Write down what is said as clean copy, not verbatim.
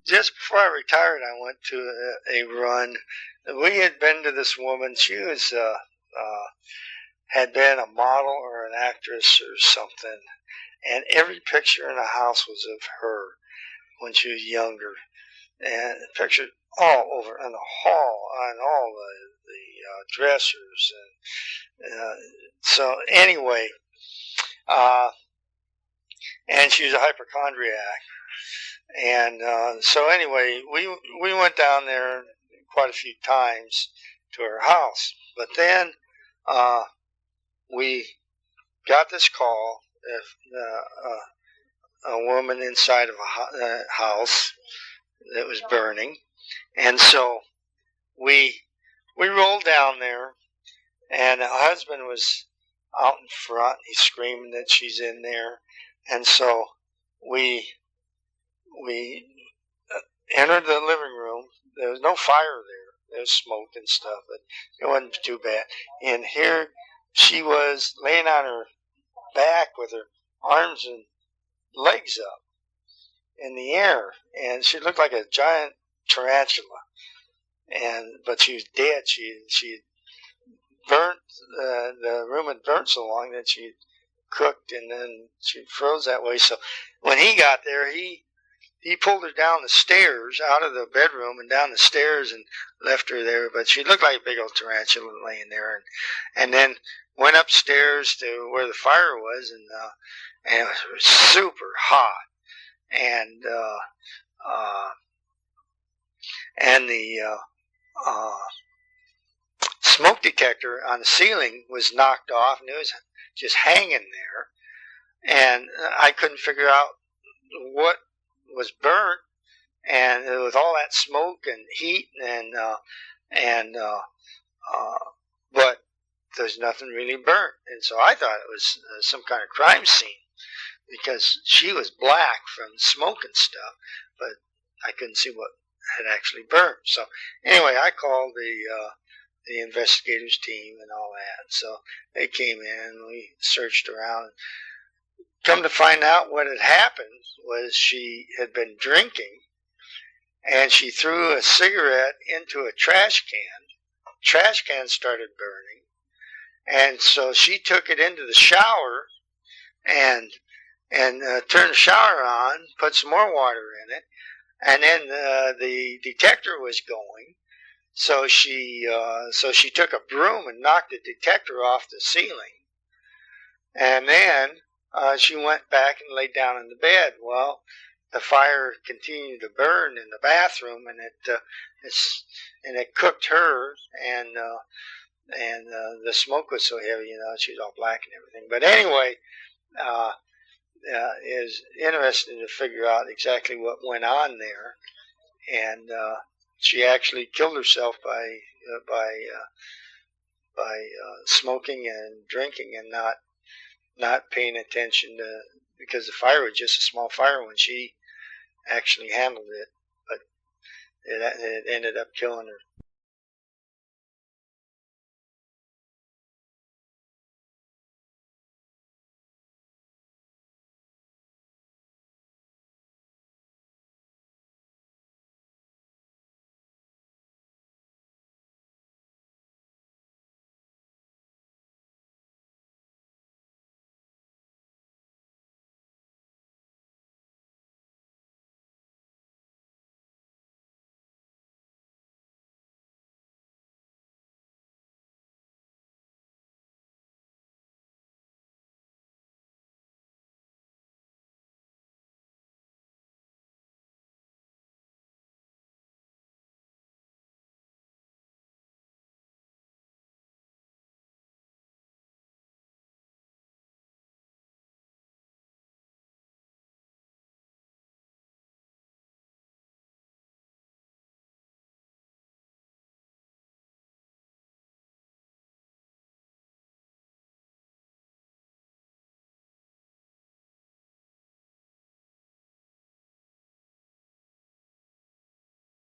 just before I retired, I went to a run. We had been to this woman. She was had been a model or an actress or something, and every picture in the house was of her when she was younger, and pictures all over in the hall, on all the dressers, and so anyway, and she was a hypochondriac, and so anyway, we went down there quite a few times to her house, but then we got this call if a woman inside of a house that was burning, and so we rolled down there, and the husband was out in front. He's screaming that she's in there, and so we entered the living room. There was no fire there. There was smoke and stuff, but it wasn't too bad. And here she was laying on her back with her arms and legs up in the air, and she looked like a giant tarantula. But she was dead. She burnt, the room had burnt so long that she cooked, and then she froze that way. So when he got there, he pulled her down the stairs, out of the bedroom and down the stairs, and left her there. But she looked like a big old tarantula laying there, and then went upstairs to where the fire was, and it was super hot, and the smoke detector on the ceiling was knocked off, and it was just hanging there, and I couldn't figure out what was burnt, and with all that smoke and heat, but there's nothing really burnt, and so I thought it was some kind of crime scene, because she was black from smoke and stuff, but I couldn't see what had actually burnt. So anyway, I called the investigators team and all that. So they came in, we searched around. Come to find out, what had happened was she had been drinking, and she threw a cigarette into a trash can. Trash can started burning, and so she took it into the shower and turned the shower on, put some more water in it, and then the detector was going. So she took a broom and knocked the detector off the ceiling, and then she went back and laid down in the bed. Well, the fire continued to burn in the bathroom, and it cooked her, and the smoke was so heavy, she was all black and everything. But anyway, it was interesting to figure out exactly what went on there, and she actually killed herself by smoking and drinking, and not paying attention to, because the fire was just a small fire when she actually handled it, but it ended up killing her.